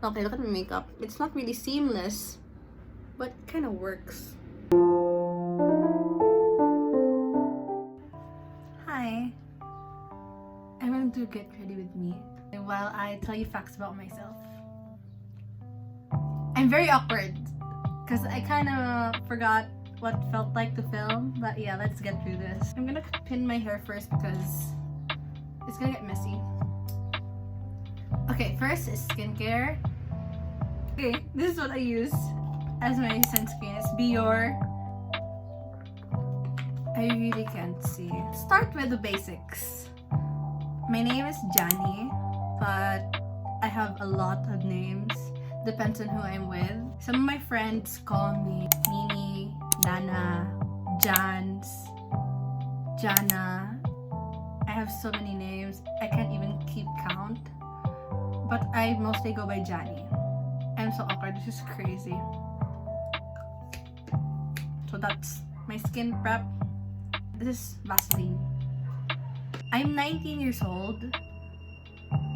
Okay, look at my makeup. It's not really seamless, but it kind of works. Hi. I'm going to get ready with me while I tell you facts about myself. I'm very awkward because I kind of forgot what it felt like to film, but yeah, let's get through this. I'm gonna pin my hair first because it's gonna get messy. Okay, first is skincare. Okay, this is what I use as my sunscreen. It's Bior. I really can't see. Start with the basics. My name is Jani, but I have a lot of names. Depends on who I'm with. Some of my friends call me Nini, Nana, Jans, Jana. I have so many names, I can't even keep count. But I mostly go by Jani. I'm so awkward, this is crazy. So that's my skin prep. This is Vaseline. I'm 19 years old.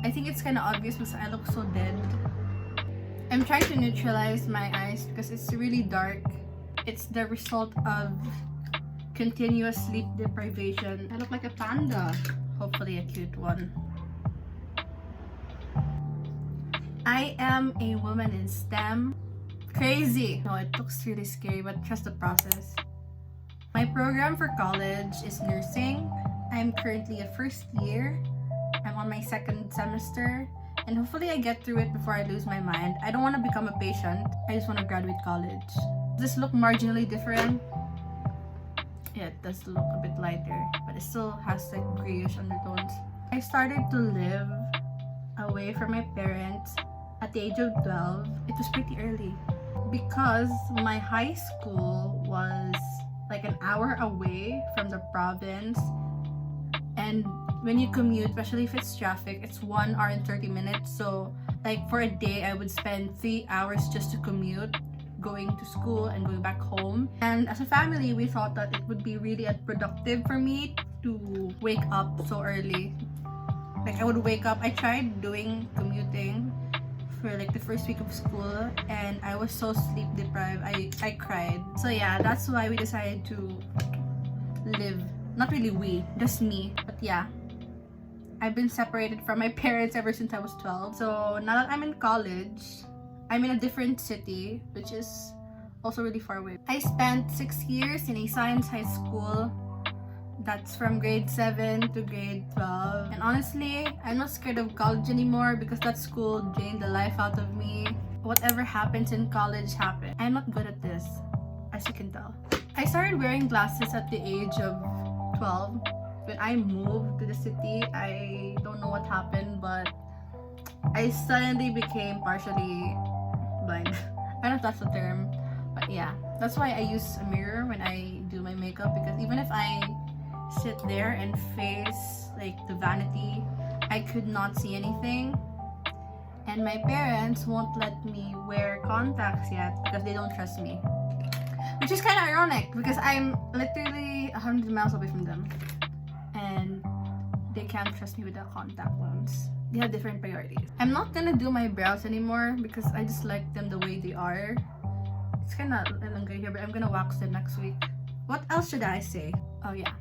I think it's kind of obvious because I look so dead. I'm trying to neutralize my eyes because it's really dark. It's the result of continuous sleep deprivation. I look like a panda. Hopefully a cute one. I am a woman in STEM. Crazy! No, it looks really scary, but trust the process. My program for college is nursing. I'm currently a first year. I'm on my second semester. And hopefully I get through it before I lose my mind. I don't want to become a patient. I just want to graduate college. Does this look marginally different? Yeah, it does look a bit lighter, but it still has like grayish undertones. I started to live away from my parents at the age of 12. It was pretty early because my high school was like an hour away from the province, and when you commute, especially if it's traffic, it's 1 hour and 30 minutes. So like for a day, I would spend 3 hours just to commute, going to school and going back home. And as a family, we thought that it would be really unproductive for me to wake up so early. Like I would wake up, I tried doing commuting for like the first week of school and I was so sleep deprived, I cried. So yeah, that's why we decided to live, not really we, just me, but yeah. I've been separated from my parents ever since I was 12. So now that I'm in college, I'm in a different city, which is also really far away. I spent 6 years in a science high school. That's from grade 7 to grade 12. And honestly, I'm not scared of college anymore because that school drained the life out of me. Whatever happens in college happens. I'm not good at this, as you can tell. I started wearing glasses at the age of 12. When I moved to the city, I don't know what happened, but I suddenly became partially blind. I don't know if that's the term, but yeah. That's why I use a mirror when I do my makeup, because even if I sit there and face like the vanity, I could not see anything. And my parents won't let me wear contacts yet because they don't trust me. Which is kind of ironic because I'm literally 100 miles away from them. And they can't trust me with the contact ones. They have different priorities. I'm not gonna do my brows anymore because I just like them the way they are. It's kind of longer here, but I'm gonna wax them next week. What else should I say? Oh yeah.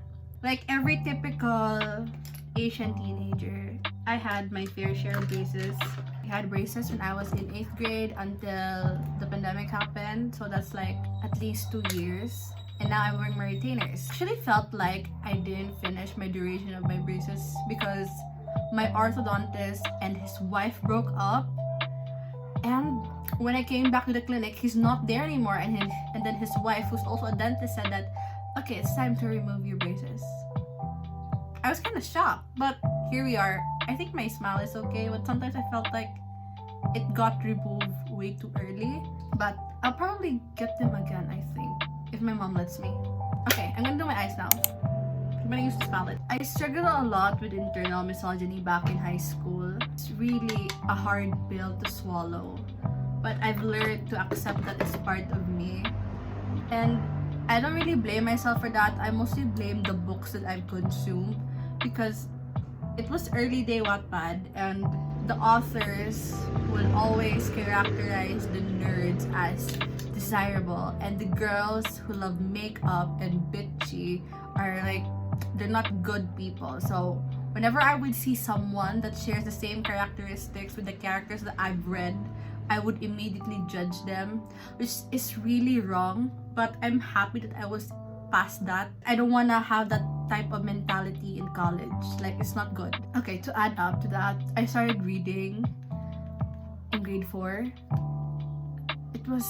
Like every typical Asian teenager, I had my fair share of braces. I had braces when I was in 8th grade until the pandemic happened. So that's like at least 2 years. And now I'm wearing my retainers. Actually felt like I didn't finish my duration of my braces because my orthodontist and his wife broke up. And when I came back to the clinic, he's not there anymore. And then his wife, who's also a dentist, said that, okay, it's time to remove your braces. I was kind of shocked, but here we are. I think my smile is okay, but sometimes I felt like it got removed way too early. But I'll probably get them again, I think, if my mom lets me. Okay, I'm gonna do my eyes now. I'm gonna use this palette. I struggled a lot with internal misogyny back in high school. It's really a hard pill to swallow, but I've learned to accept that it's part of me. And I don't really blame myself for that. I mostly blame the books that I've consumed because it was early day Wattpad and the authors will always characterize the nerds as desirable, and the girls who love makeup and bitchy are like, they're not good people. So whenever I would see someone that shares the same characteristics with the characters that I've read, I would immediately judge them, which is really wrong, but I'm happy that I was past that. I don't want to have that type of mentality in college. Like, it's not good. Okay, to add up to that, I started reading in grade 4. It was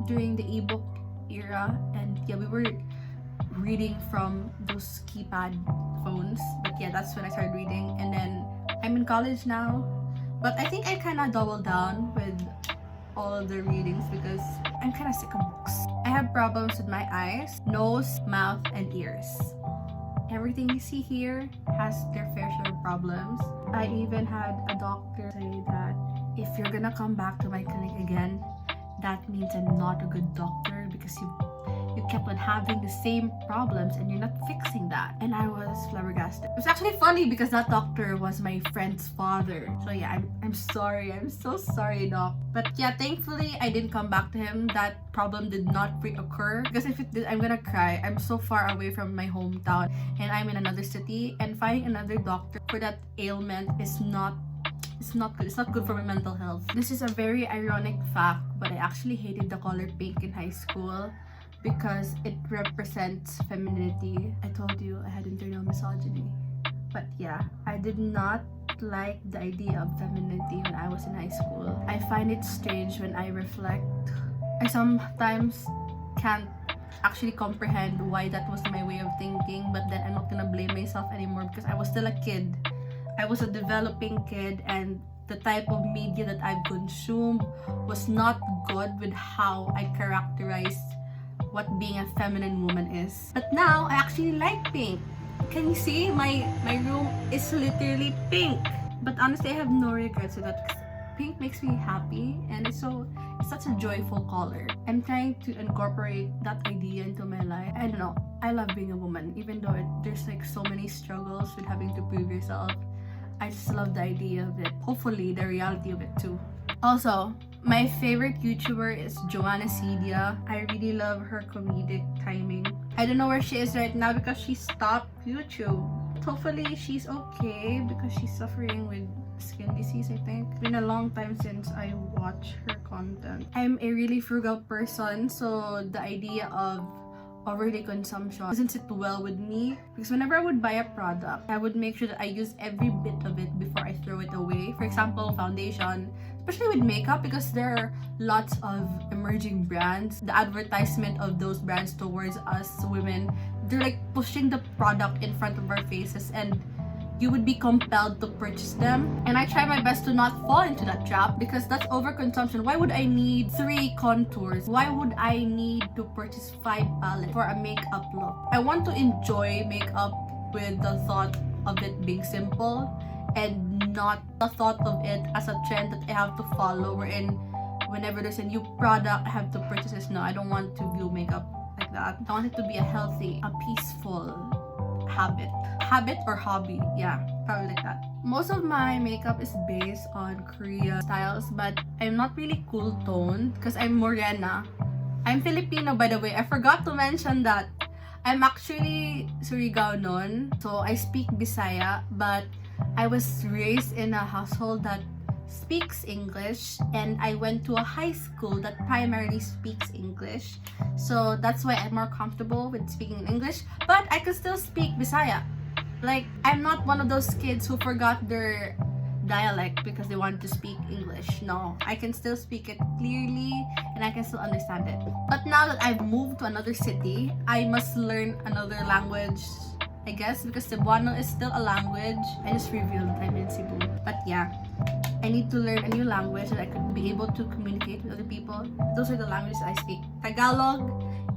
during the ebook era, and yeah, we were reading from those keypad phones. But yeah, that's when I started reading, and then I'm in college now. But I think I kind of doubled down with all of the readings because I'm kind of sick of books. I have problems with my eyes, nose, mouth, and ears. Everything you see here has their fair share of problems. I even had a doctor say that if you're gonna come back to my clinic again, that means I'm not a good doctor because you kept on having the same problems and you're not fixing that. And I was flabbergasted. It was actually funny because that doctor was my friend's father. So yeah, I'm sorry. I'm so sorry, doc. But yeah, thankfully I didn't come back to him. That problem did not reoccur, because if it did, I'm gonna cry. I'm so far away from my hometown and I'm in another city, and finding another doctor for that ailment is not good. It's not good for my mental health. This is a very ironic fact, but I actually hated the color pink in high school because it represents femininity. I told you I had internal misogyny. But yeah, I did not like the idea of femininity when I was in high school. I find it strange when I reflect. I sometimes can't actually comprehend why that was my way of thinking, but then I'm not gonna blame myself anymore because I was still a kid. I was a developing kid, and the type of media that I've consumed was not good with how I characterized what being a feminine woman is. But now I actually like pink. Can you see? My room is literally pink. But honestly, I have no regrets with that because pink makes me happy, and it's such a joyful color. I'm trying to incorporate that idea into my life. I don't know. I love being a woman, even though there's like so many struggles with having to prove yourself. I just love the idea of it. Hopefully, the reality of it too. Also, my favorite YouTuber is Joanna Cedia. I really love her comedic timing. I don't know where she is right now because she stopped YouTube. Hopefully she's okay because she's suffering with skin disease, I think. It's been a long time since I watched her content. I'm a really frugal person, so the idea of overly consumption doesn't sit well with me, because whenever I would buy a product, I would make sure that I use every bit of it before I throw it away. For example, foundation, especially with makeup, because there are lots of emerging brands. The advertisement of those brands towards us women, they're like pushing the product in front of our faces, and you would be compelled to purchase them. And I try my best to not fall into that trap because that's overconsumption. Why would I need 3 contours? Why would I need to purchase 5 palettes for a makeup look? I want to enjoy makeup with the thought of it being simple and not the thought of it as a trend that I have to follow, wherein whenever there's a new product I have to purchase this. No, I don't want to view makeup like that. I want it to be a healthy, a peaceful habit or hobby. Yeah, probably like that. Most of my makeup is based on Korean styles, but I'm not really cool toned because I'm morena. I'm Filipino, by the way. I forgot to mention that. I'm actually Surigao nun, so I speak Bisaya, but I was raised in a household that speaks English, and I went to a high school that primarily speaks English, so that's why I'm more comfortable with speaking in English, but I can still speak Bisaya. Like, I'm not one of those kids who forgot their dialect because they wanted to speak English. No, I can still speak it clearly and I can still understand it. But now that I've moved to another city, I must learn another language, I guess, because Cebuano is still a language. I just revealed that I'm in Cebu. But yeah, I need to learn a new language that I could be able to communicate with other people. Those are the languages I speak: Tagalog,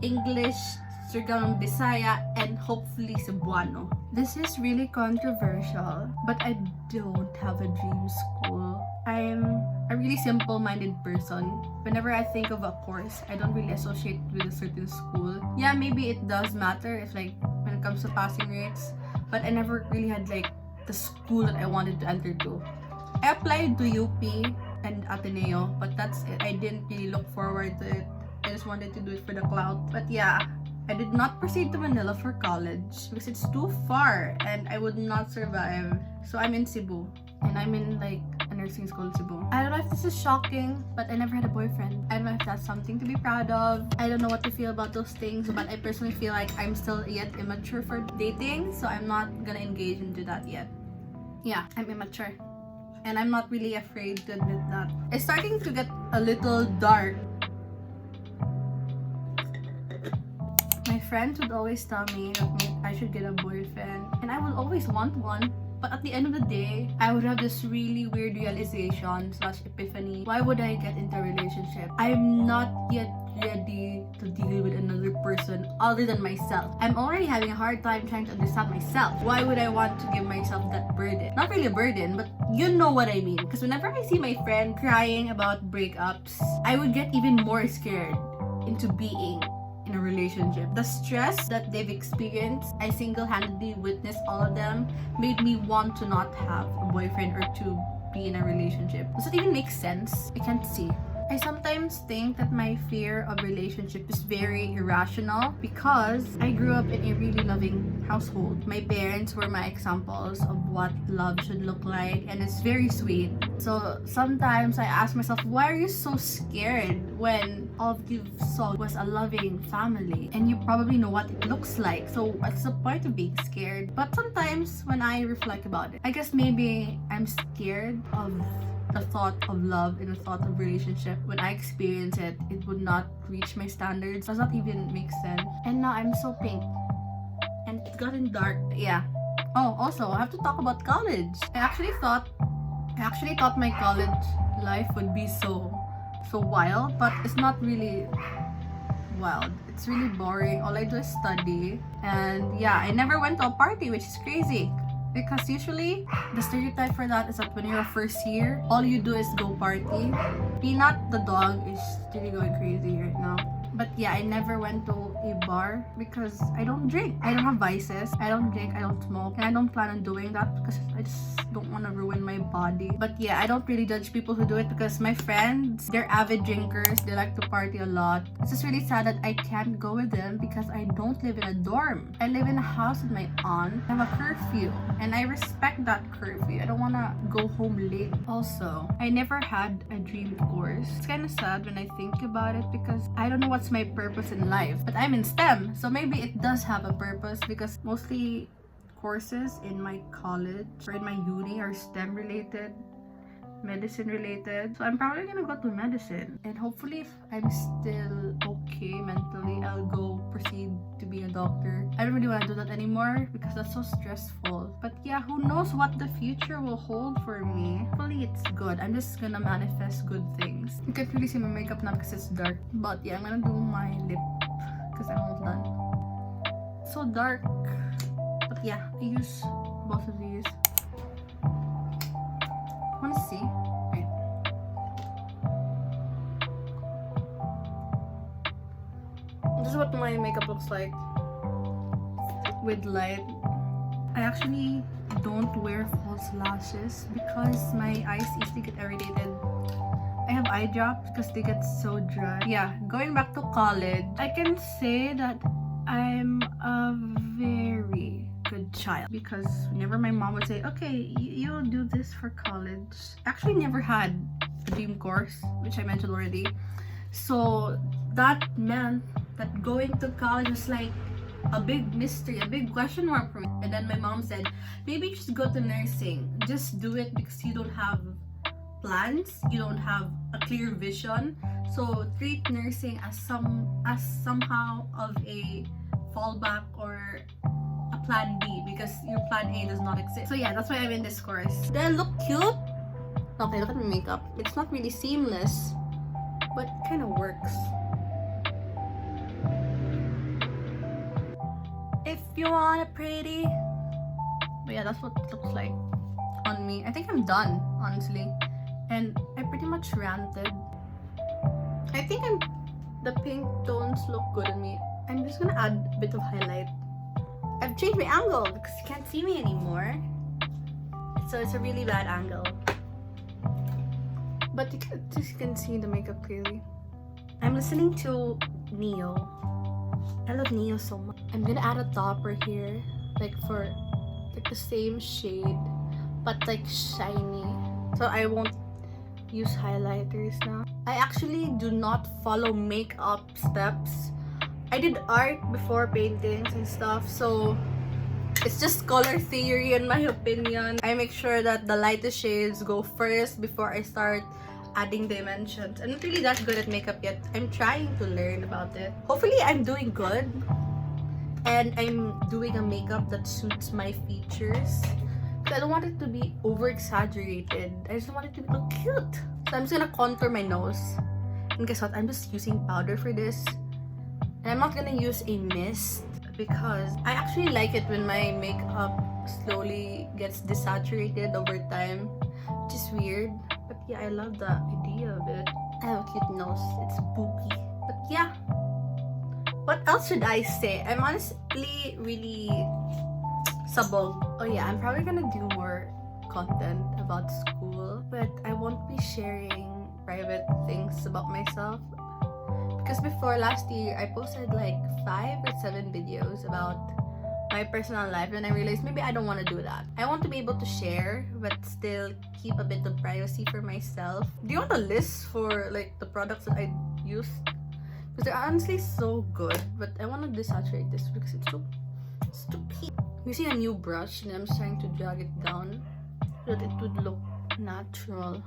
English, Surigao, Bisaya, and hopefully Cebuano. This is really controversial, but I don't have a dream school. I'm a really simple-minded person. Whenever I think of a course, I don't really associate it with a certain school. Yeah, maybe it does matter if like when it comes to passing rates, but I never really had like the school that I wanted to enter to. I applied to UP and Ateneo, but that's it. I didn't really look forward to it. I just wanted to do it for the clout. But yeah, I did not proceed to Manila for college because it's too far and I would not survive. So I'm in Cebu. And I'm in like a nursing school in Cebu. I don't know if this is shocking, but I never had a boyfriend. I don't know if that's something to be proud of. I don't know what to feel about those things, but I personally feel like I'm still yet immature for dating, so I'm not gonna engage into that yet. Yeah, I'm immature. And I'm not really afraid to admit that. It's starting to get a little dark. My friends would always tell me that I should get a boyfriend, and I would always want one. But at the end of the day, I would have this really weird realization / epiphany. Why would I get into a relationship? I'm not yet ready to deal with another person other than myself. I'm already having a hard time trying to understand myself. Why would I want to give myself that burden? Not really a burden, but you know what I mean. Because whenever I see my friend crying about breakups, I would get even more scared into being in a relationship. The stress that they've experienced, I single-handedly witnessed all of them, made me want to not have a boyfriend or to be in a relationship. Does it even make sense? I can't see. I sometimes think that my fear of relationship is very irrational because I grew up in a really loving household. My parents were my examples of what love should look like, and it's very sweet. So sometimes I ask myself, why are you so scared when all you saw was a loving family and you probably know what it looks like? So what's the point of being scared? But sometimes when I reflect about it, I guess maybe I'm scared of the thought of love and the thought of relationship. When I experience it, it would not reach my standards. Does not even make sense. And now I'm so pink. And it's gotten dark. Yeah. Oh, also, I have to talk about college. I actually thought my college life would be so wild, but it's not really wild. It's really boring. All I do is study. And yeah, I never went to a party, which is crazy. Because usually, the stereotype for that is that when you're a first year, all you do is go party. Peanut the dog is really going crazy right now. But yeah, I never went to a bar because I don't drink. I don't have vices. I don't drink, I don't smoke. And I don't plan on doing that because I just don't want to ruin my body. But yeah, I don't really judge people who do it because my friends, they're avid drinkers. They like to party a lot. It's just really sad that I can't go with them because I don't live in a dorm. I live in a house with my aunt. I have a curfew. And I respect that curfew. I don't want to go home late. Also, I never had a dream course. It's kind of sad when I think about it because I don't know what's my purpose in life. But I'm in STEM, so maybe it does have a purpose because mostly courses in my college or in my uni are STEM related, medicine related. So I'm probably gonna go to medicine, and hopefully if I'm still okay mentally, I'll go proceed to be a doctor. I don't really want to do that anymore because that's so stressful. But yeah, who knows what the future will hold for me. Hopefully it's good. I'm just gonna manifest good things. You can't really see my makeup now because it's dark. But yeah, I'm gonna do my lip because I'm almost done. So dark. But yeah, I use both of these. Wanna see? Wait. This is what my makeup looks like with light. I actually don't wear false lashes because my eyes easily get irritated. I have eye drops because they get so dry. Yeah, going back to college, I can say that I'm a very good child because whenever my mom would say, okay, you'll do this for college. I actually never had a dream course, which I mentioned already. So that meant that going to college was like a big mystery, a big question mark for me. And then my mom said, maybe just go to nursing. Just do it because you don't have plans, you don't have a clear vision. So treat nursing as somehow of a fallback or a plan B because your plan A does not exist. So yeah, that's why I'm in this course. Do I look cute? Okay, look at my makeup. It's not really seamless, but it kind of works. If you want a pretty. But yeah, that's what it looks like on me. I think I'm done, honestly. And I pretty much ranted. I think the pink tones look good on me. I'm just gonna add a bit of highlight. I've changed my angle because you can't see me anymore. So it's a really bad angle. but you can see the makeup clearly. I'm listening to Neo. I love Neo so much. I'm gonna add a topper here, like for like the same shade, but like shiny. So I won't use highlighters now. I actually do not follow makeup steps. I did art before paintings and stuff, so it's just color theory in my opinion. I make sure that the lightest shades go first before I start adding dimensions. I'm not really that good at makeup yet. I'm trying to learn about it. Hopefully I'm doing good and I'm doing a makeup that suits my features. I don't want it to be over exaggerated. I just want it to look cute. So I'm just gonna contour my nose. And guess what? I'm just using powder for this. And I'm not gonna use a mist because I actually like it when my makeup slowly gets desaturated over time, which is weird. But yeah, I love the idea of it. I have a cute nose. It's spooky. But yeah. What else should I say? I'm honestly really sabog. Oh yeah, I'm probably gonna do more content about school, but I won't be sharing private things about myself. Because before last year, I posted like 5 or 7 videos about my personal life, and I realized maybe I don't want to do that. I want to be able to share, but still keep a bit of privacy for myself. Do you want a list for like the products that I use? Because they're honestly so good, but I want to desaturate this because it's so stupid. I'm using a new brush and I'm just trying to drag it down so that it would look natural.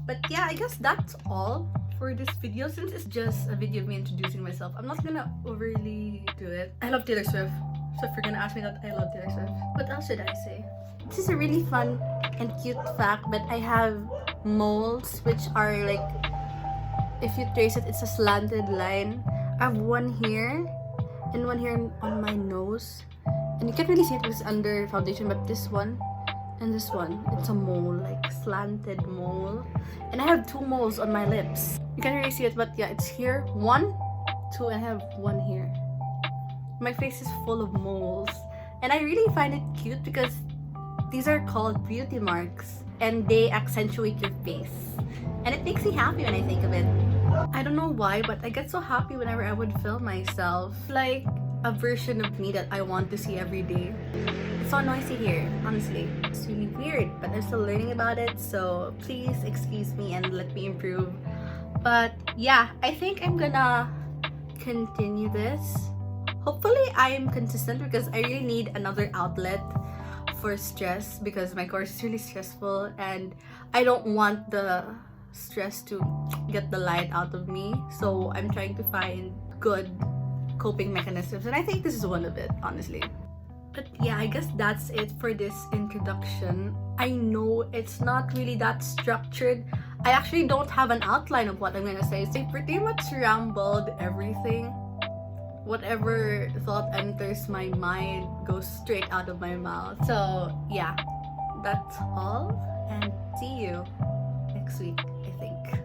But yeah, I guess that's all for this video. Since it's just a video of me introducing myself, I'm not gonna overly do it. I love Taylor Swift. So if you're gonna ask me that, I love Taylor Swift. What else should I say? This is a really fun and cute fact, but I have moles which are like, if you trace it, it's a slanted line. I have one here and one here on my nose. And you can't really see it because it's under foundation, but this one and this one, it's a mole, like slanted mole. And I have 2 moles on my lips. You can't really see it, but yeah, it's here. 1, 2, and I have 1 here. My face is full of moles. And I really find it cute because these are called beauty marks and they accentuate your face. And it makes me happy when I think of it. I don't know why, but I get so happy whenever I would film myself. Like a version of me that I want to see every day. It's so noisy here, honestly. It's really weird, but I'm still learning about it, so please excuse me and let me improve. But yeah, I think I'm gonna continue this. Hopefully I'm consistent because I really need another outlet for stress because my course is really stressful and I don't want the stress to get the light out of me. So I'm trying to find good coping mechanisms, and I think this is one of it, honestly. But yeah, I guess that's it for this introduction. I know it's not really that structured. I actually don't have an outline of what I'm gonna say, so I pretty much rambled everything. Whatever thought enters my mind goes straight out of my mouth. So yeah, that's all, and see you next week, I think.